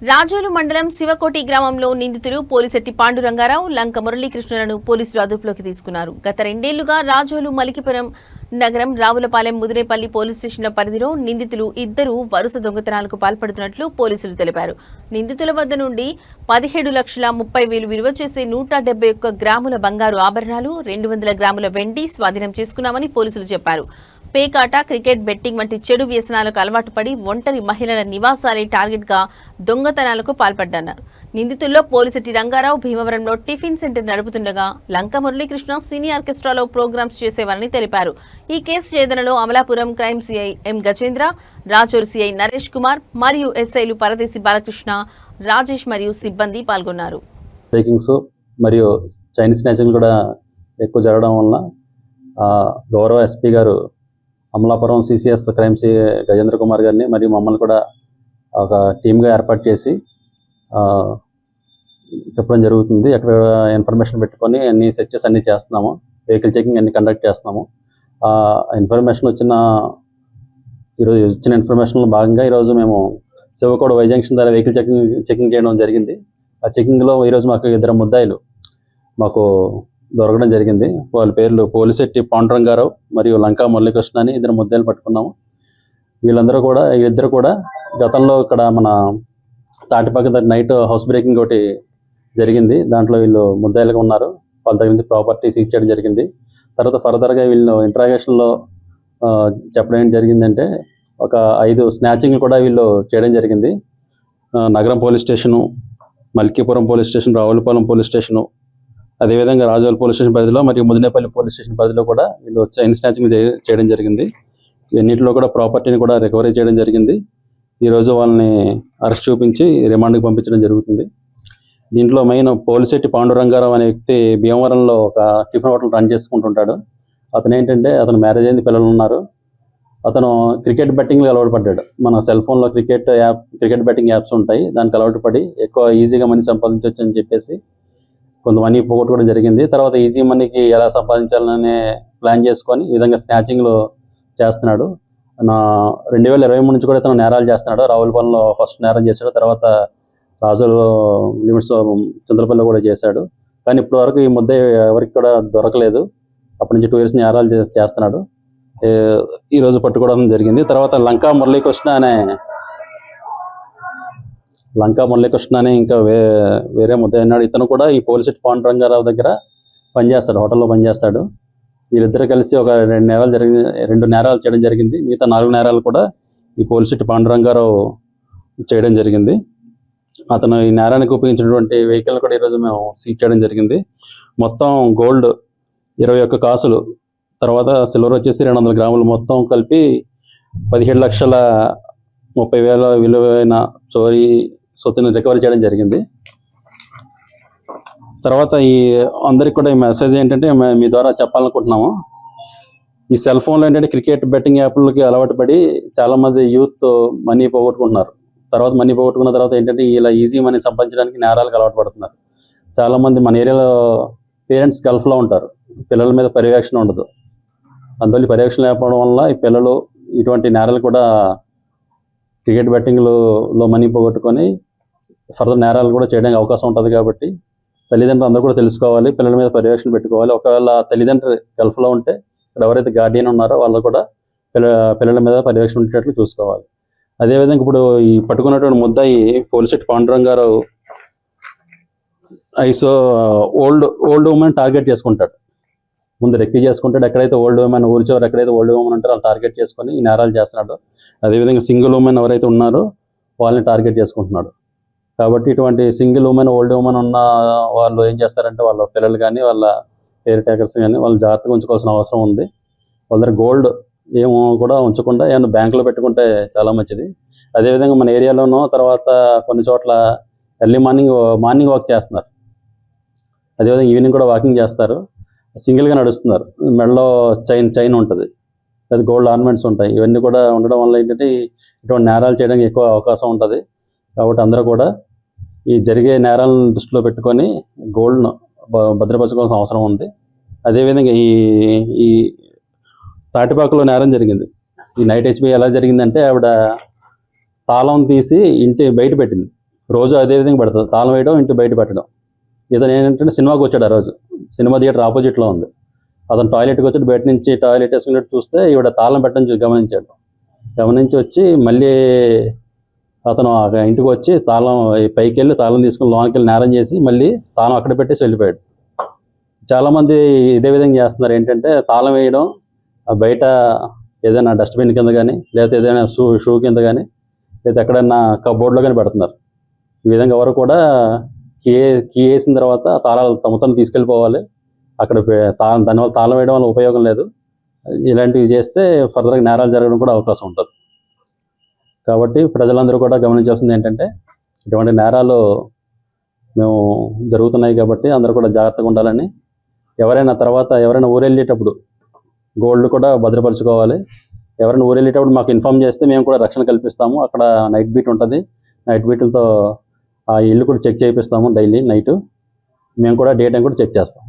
రాజోలు మండలం శివకోటి గ్రామంలో నిందితులు పోలిశెట్టి పాండురంగారావు, లంక మురళీకృష్ణులను పోలీసులు అదుపులోకి తీసుకున్నారు. గత 2 ఏళ్లుగా రాజోలు, మలికిపురం నగరం, రావులపాలెం, ముదిరేపల్లి పోలీస్ స్టేషన్ల పరిధిలో నిందితులు ఇద్దరు వరుస దొంగతనాలకు పాల్పడుతున్నట్లు పోలీసులు తెలిపారు. నిందితుల వద్ద నుండి 17,30,000 విలువ చేసే 171 గ్రాముల బంగారు ఆభరణాలు, 200 గ్రాముల వెండి స్వాధీనం చేసుకున్నామని పోలీసులు చెప్పారు. పేకాట, క్రికెట్ బెట్టింగ్ వంటి చెడు వ్యసనాలకు అలవాటు పడి ఒంటరి మహిళల నివాసాలే టార్గెట్ గా దొంగతనాలకు పాల్పడ్డారు. నిందితుల్లో పోలిశెట్టి రంగారావు భీమవరంలో టిఫిన్ సెంటర్ నడుపుతుండగా, లంక మురళీకృష్ణ సినీ ఆర్కెస్ట్రాలో ప్రోగ్రామ్స్ చేసేవారని తెలిపారు. ఈ కేసు ఛేదనలో Amalapuram crime CI M Gajendra, Razole CI Naresh Kumar మరియు ఎస్ఐలు పరదేశి బాలకృష్ణ, రాజేష్ మరియు సిబ్బంది పాల్గొన్నారు. మరియు చైన్ స్నాచింగ్ కూడా ఎక్కువ జరగడం వల్ల గౌరవ ఎస్పీ గారు Amalapuram CCS crime C Gajendra Kumar గారిని మరియు మమ్మల్ని కూడా ఒక టీమ్గా ఏర్పాటు చేసి చెప్పడం జరుగుతుంది. అక్కడ ఇన్ఫర్మేషన్ పెట్టుకొని అన్ని సెర్చెస్ అన్నీ చేస్తున్నాము, వెహికల్ చెకింగ్ అన్ని కండక్ట్ చేస్తున్నాము. ఇన్ఫర్మేషన్ ఈరోజు వచ్చిన ఇన్ఫర్మేషన్లో భాగంగా ఈరోజు మేము శివకోట వై జంక్షన్ ద్వారా వెహికల్ చెకింగ్ చేయడం జరిగింది. ఆ చెకింగ్లో ఈరోజు మాకు 2 ముద్దాయిలు మాకు దొరకడం జరిగింది. వాళ్ళ పేర్లు పోలిశెట్టి పాండురంగారావు మరియు లంకా మురళీకృష్ణ అని 2 ముద్దాయిలు పట్టుకున్నాము. వీళ్ళిద్దరు కూడా గతంలో ఇక్కడ మన తాటిపాక నైట్ హౌస్ బ్రేకింగ్ ఒకటి జరిగింది. దాంట్లో వీళ్ళు ముద్దాయిలుగా ఉన్నారు. వాళ్ళ దగ్గర నుంచి ప్రాపర్టీ సీజ్ చేయడం జరిగింది. తర్వాత ఫర్దర్గా వీళ్ళు ఇంట్రాగేషన్లో చెప్పడం ఏం జరిగిందంటే, ఒక 5 స్నాచింగ్లు కూడా వీళ్ళు చేయడం జరిగింది. నగరం police station, Malkipuram police station, Ravulapalem police station, అదేవిధంగా రాజోల్ పోలీస్ స్టేషన్ పరిధిలో మరియు ముదినేపల్లి పోలీస్ స్టేషన్ పరిధిలో కూడా వీళ్ళు చైన్ స్నాచింగ్ చేయడం జరిగింది. ఇవన్నింటిలో కూడా ప్రాపర్టీని కూడా రికవరీ చేయడం జరిగింది. ఈరోజు వాళ్ళని అరెస్ట్ చూపించి రిమాండ్కి పంపించడం జరుగుతుంది. దీంట్లో మెయిన్ పోలిశెట్టి పాండురంగారావు అనే వ్యక్తి భీమవరంలో ఒక టిఫిన్ హోటల్ రన్ చేసుకుంటుంటాడు. అతను ఏంటంటే, అతను మ్యారేజ్ అయింది, పిల్లలు ఉన్నారు. అతను క్రికెట్ బెట్టింగ్లో అలవాటు పడ్డాడు. మన సెల్ ఫోన్లో క్రికెట్ బెట్టింగ్ యాప్స్ ఉంటాయి, దానికి అలవాటు పడి ఎక్కువ ఈజీగా మనీ సంపాదించవచ్చు అని చెప్పేసి కొంత మనీ పోగొట్టుకోవడం జరిగింది. తర్వాత ఈజీ మనీకి ఎలా సంపాదించాలనే ప్లాన్ చేసుకొని ఈ విధంగా స్నాచింగ్లో చేస్తున్నాడు. 2023 నుంచి కూడా ఇతను నేరాలు చేస్తున్నాడు. రావులపాలెంలో ఫస్ట్ నేరం చేశాడు, తర్వాత రాజోలు లిమిట్స్ చంద్రపల్లిలో కూడా చేశాడు. కానీ ఇప్పటి వరకు ఈ ముద్ద ఎవరికి కూడా దొరకలేదు. అప్పటి నుంచి 2 years నేరాలు చేస్తున్నాడు. ఈరోజు పట్టుకోవడం జరిగింది. తర్వాత లంకా మురళీకృష్ణ అనే ఇంకా వేరే ముద్దాయి ఉన్నాడు. ఇతను కూడా ఈ పోలిశెట్టి పాండురంగారావు దగ్గర పనిచేస్తాడు, హోటల్లో పనిచేస్తాడు. వీళ్ళిద్దరు కలిసి ఒక 2 నేరాలు చేయడం జరిగింది. మిగతా 4 నేరాలు కూడా ఈ పోలిశెట్టి పాండురంగారావు చేయడం జరిగింది. అతను ఈ నేరానికి ఉపయోగించినటువంటి వెహికల్ కూడా ఈరోజు మేము సీజ్ చేయడం జరిగింది. మొత్తం గోల్డ్ 21 కాసులు, తర్వాత సిల్వర్ వచ్చేసి 200 గ్రాములు, మొత్తం కలిపి 17,30,000 విలువైన చోరీ సొత్తుని రికవరీ చేయడం జరిగింది. తర్వాత ఈ అందరికి కూడా ఈ మెసేజ్ ఏంటంటే, మీ ద్వారా చెప్పాలనుకుంటున్నాము. ఈ సెల్ ఫోన్లో ఏంటంటే క్రికెట్ బెట్టింగ్ యాప్లకి అలవాటు పడి చాలామంది యూత్ మనీ పోగొట్టుకుంటున్నారు. తర్వాత మనీ పోగొట్టుకున్న తర్వాత ఏంటంటే, ఇలా ఈజీ మనీ సంపాదించడానికి నేరాలకు అలవాటు పడుతున్నారు. చాలామంది మన ఏరియాలో పేరెంట్స్ గల్ఫ్లో ఉంటారు, పిల్లల మీద పర్యవేక్షణ ఉండదు. అందువల్ల పర్యవేక్షణ లేకపోవడం వల్ల ఈ పిల్లలు ఇటువంటి నేరాలు కూడా క్రికెట్ బెట్టింగ్లో మనీ పోగొట్టుకొని ఫర్దర్ నేరాలు కూడా చేయడానికి అవకాశం ఉంటుంది. కాబట్టి తల్లిదండ్రులు అందరూ కూడా తెలుసుకోవాలి, పిల్లల మీద పర్యవేక్షణ పెట్టుకోవాలి. ఒకవేళ తల్లిదండ్రులు గల్ఫ్లో ఉంటే ఇక్కడ ఎవరైతే గార్డియన్ ఉన్నారో వాళ్ళు కూడా పిల్లల మీద పర్యవేక్షణ ఉండేటట్లు చూసుకోవాలి. అదేవిధంగా ఇప్పుడు ఈ పట్టుకున్నటువంటి ముద్దాయి Polisetti Pandurangarao old women target చేసుకుంటాడు. ముందు రెక్కి చేసుకుంటాడు. ఎక్కడైతే ఓల్డ్ ఉమెన్, ఊరి చివరి ఎక్కడైతే ఓల్డ్ ఉమెన్ ఉంటారో వాళ్ళు టార్గెట్ చేసుకొని ఈ నేరాలు చేస్తున్నాడు. అదేవిధంగా సింగిల్ ఉమెన్ ఎవరైతే ఉన్నారో వాళ్ళని టార్గెట్ చేసుకుంటున్నాడు. కాబట్టి ఇటువంటి సింగిల్ ఉమెన్, ఓల్డ్ ఉమెన్ ఉన్న వాళ్ళు ఏం చేస్తారంటే, వాళ్ళ పిల్లలు కానీ వాళ్ళ కేర్ టేకర్స్ కానీ వాళ్ళు జాగ్రత్తగా ఉంచుకోవాల్సిన అవసరం ఉంది. వాళ్ళ దగ్గర గోల్డ్ ఏమో కూడా ఉంచకుండా ఏమైనా బ్యాంకులో పెట్టుకుంటే చాలా మంచిది. అదేవిధంగా మన ఏరియాలోనూ తర్వాత కొన్ని చోట్ల ఎర్లీ మార్నింగ్ వాక్ చేస్తున్నారు, అదేవిధంగా ఈవినింగ్ కూడా వాకింగ్ చేస్తారు, సింగిల్గా నడుస్తున్నారు. మెడలో చైన్ ఉంటుంది, అది గోల్డ్ ఆర్నమెంట్స్ ఉంటాయి. ఇవన్నీ కూడా ఉండడం వల్ల ఏంటంటే ఇటువంటి నేరాలు చేయడానికి ఎక్కువ అవకాశం ఉంటుంది. కాబట్టి అందరూ కూడా ఈ జరిగే నేరాలను దృష్టిలో పెట్టుకొని గోల్డ్ను భద్రపరచుకోవాల్సిన అవసరం ఉంది. అదేవిధంగా ఈ తాటిపాకలో నేరం జరిగింది. ఈ నైట్ హెచ్బి ఎలా జరిగిందంటే, ఆవిడ తాళం తీసి ఇంటి బయట పెట్టింది. రోజు అదే విధంగా పెడతారు, తాళం వేయడం, ఇంటి బయట పెట్టడం. ఇతను ఏంటంటే సినిమాకి వచ్చాడు, ఆ రోజు సినిమా థియేటర్ ఆపోజిట్లో ఉంది. అతను టాయిలెట్కి వచ్చి బయట నుంచి టాయిలెట్ వేసుకున్నట్టు చూస్తే ఈవిడ తాళం పెట్టడం గమనించాడు. గమనించి వచ్చి మళ్ళీ అతను ఆ ఇంటికి వచ్చి తాళం పైకి వెళ్ళి తాళం తీసుకుని లోనికి వెళ్ళి నేరం చేసి మళ్ళీ తాళం అక్కడ పెట్టేసి వెళ్ళిపోయాడు. చాలామంది ఇదే విధంగా చేస్తున్నారు. ఏంటంటే తాళం వేయడం బయట ఏదైనా డస్ట్బిన్ కింద కానీ, లేకపోతే ఏదైనా షూ కింద కానీ, లేదా ఎక్కడైనా కబోర్డ్లో కానీ పెడుతున్నారు. ఈ విధంగా ఎవరు కూడా కీ వేసిన తర్వాత తాళాలు తమతను తీసుకెళ్ళిపోవాలి. అక్కడ దానివల్ల తాళం వేయడం వల్ల ఉపయోగం లేదు. ఇలాంటివి చేస్తే ఫర్దర్గా నేరాలు జరగడం కూడా అవకాశం ఉంటుంది. కాబట్టి ప్రజలందరూ కూడా గమనించాల్సింది ఏంటంటే, ఇటువంటి నేరాలు మేము జరుగుతున్నాయి కాబట్టి అందరూ కూడా జాగ్రత్తగా ఉండాలని, ఎవరైనా ఊరెళ్ళేటప్పుడు గోల్డ్ కూడా భద్రపరచుకోవాలి. ఎవరైనా ఊరెళ్ళేటప్పుడు మాకు ఇన్ఫామ్ చేస్తే మేము కూడా రక్షణ కల్పిస్తాము. అక్కడ నైట్ బీట్ ఉంటుంది, నైట్ బీట్లతో ఆ ఇల్లు కూడా చెక్ చేయిస్తాము. డైలీ నైట్ మేము కూడా డే టైం కూడా చెక్ చేస్తాం.